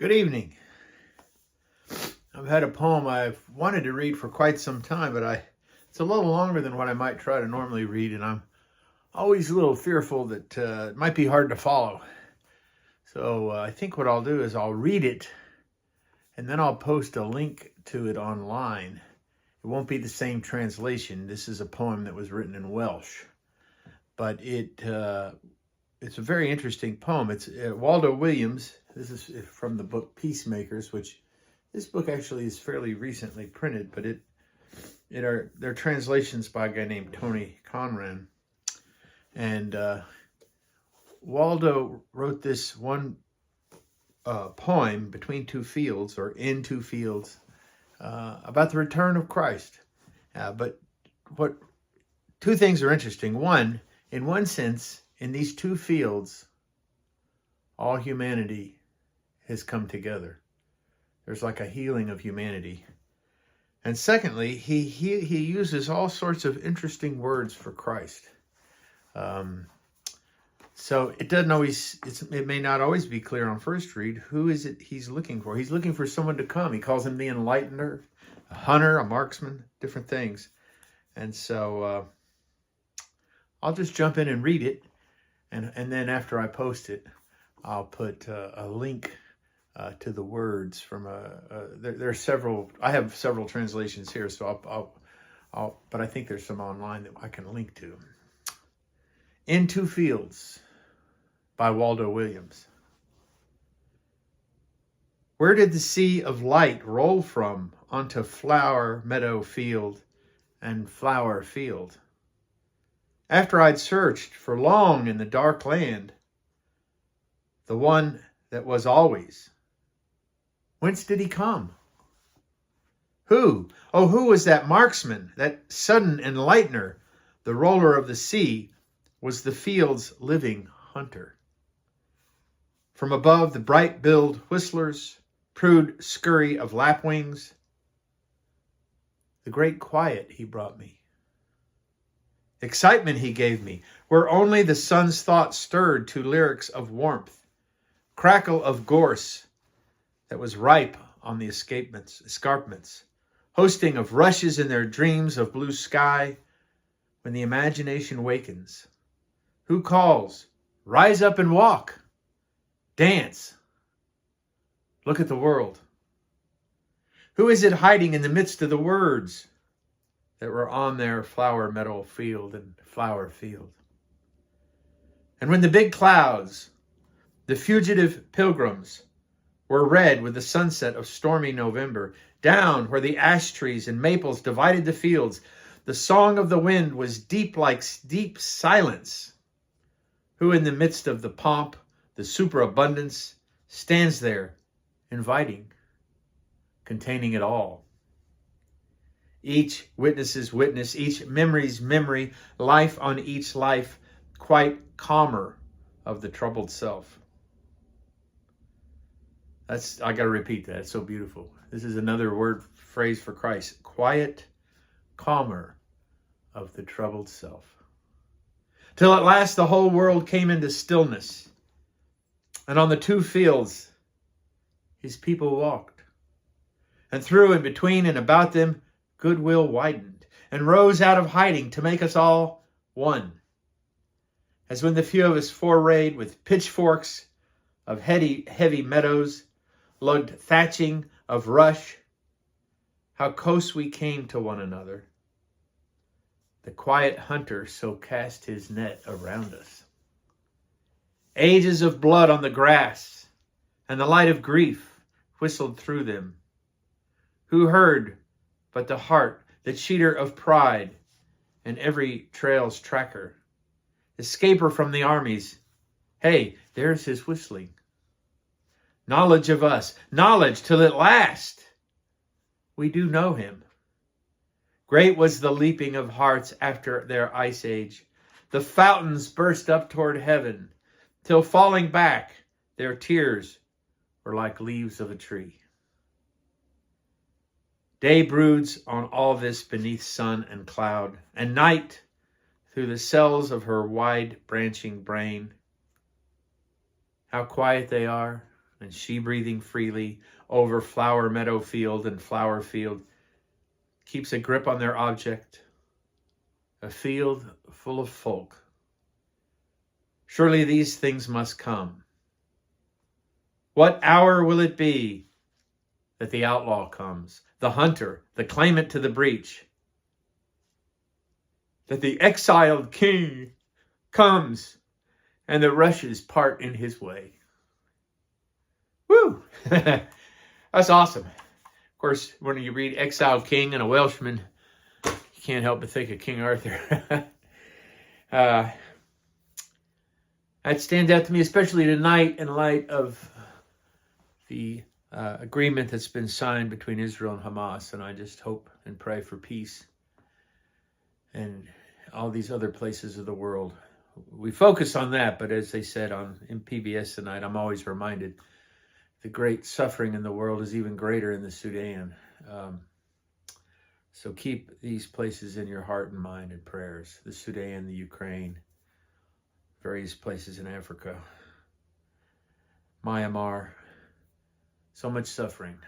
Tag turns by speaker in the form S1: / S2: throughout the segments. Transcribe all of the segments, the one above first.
S1: Good evening. I've had a poem I've wanted to read for quite some time, but it's a little longer than what I might try to normally read, and I'm always a little fearful that it might be hard to follow. So I think what I'll do is I'll read it, and then I'll post a link to it online. It won't be the same translation. This is a poem that was written in Welsh, but it's a very interesting poem. It's Waldo Williams. This is from the book Peacemakers, which this book actually is fairly recently printed, but they're translations by a guy named Tony Conran. And Waldo wrote this one poem, Between Two Fields, or In Two Fields, about the return of Christ. But two things are interesting. One, in one sense, in these two fields, all humanity has come together. There's like a healing of humanity. And secondly, he uses all sorts of interesting words for Christ. So it doesn't always, it may not always be clear on first read, who is it he's looking for? He's looking for someone to come. He calls him the enlightener, a hunter, a marksman, different things. And so I'll just jump in and read it. And then after I post it, I'll put a link to the words from there are several. I have several translations here, so but I think there's some online that I can link to. In Two Fields by Waldo Williams. Where did the sea of light roll from onto flower meadow field and flower field? After I'd searched for long in the dark land, the one that was always, whence did he come? Who? Oh, who was that marksman, that sudden enlightener? The roller of the sea was the field's living hunter. From above the bright-billed whistlers, prude scurry of lapwings, the great quiet he brought me. Excitement he gave me, where only the sun's thought stirred to lyrics of warmth, crackle of gorse that was ripe on the escarpments, hosting of rushes in their dreams of blue sky. When the imagination wakens, who calls, rise up and walk, dance, look at the world? Who is it hiding in the midst of the words that were on their flower meadow field and flower field? And when the big clouds, the fugitive pilgrims, were red with the sunset of stormy November, down where the ash trees and maples divided the fields, the song of the wind was deep like deep silence. Who in the midst of the pomp, the superabundance, stands there, inviting, containing it all? Each witness's witness, each memory's memory, life on each life, quite calmer of the troubled self. I got to repeat that. It's so beautiful. This is another phrase for Christ. Quiet, calmer of the troubled self. Till at last the whole world came into stillness. And on the two fields, his people walked. And through and between and about them, goodwill widened and rose out of hiding to make us all one. As when the few of us forayed with pitchforks of heavy meadows, lugged thatching of rush, how close we came to one another. The quiet hunter so cast his net around us. Ages of blood on the grass, and the light of grief whistled through them. Who heard but the heart, the cheater of pride, and every trail's tracker? Escaper from the armies, hey, there's his whistling. Knowledge of us, knowledge till at last we do know him. Great was the leaping of hearts after their ice age. The fountains burst up toward heaven, till falling back, their tears were like leaves of a tree. Day broods on all this beneath sun and cloud, and night through the cells of her wide branching brain. How quiet they are, and she breathing freely over flower meadow field and flower field, keeps a grip on their object, a field full of folk. Surely these things must come. What hour will it be that the outlaw comes, the hunter, the claimant to the breach, that the exiled king comes and the rushes part in his way? Woo! That's awesome. Of course, when you read Exiled King and a Welshman, you can't help but think of King Arthur. That stands out to me, especially tonight, in light of the agreement that's been signed between Israel and Hamas. And I just hope and pray for peace and all these other places of the world. We focus on that, but as they said in PBS tonight, I'm always reminded the great suffering in the world is even greater in the Sudan. So keep these places in your heart and mind and prayers. The Sudan, the Ukraine, various places in Africa, Myanmar. So much suffering.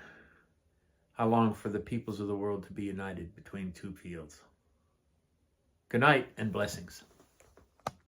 S1: I long for the peoples of the world to be united between two fields. Good night and blessings.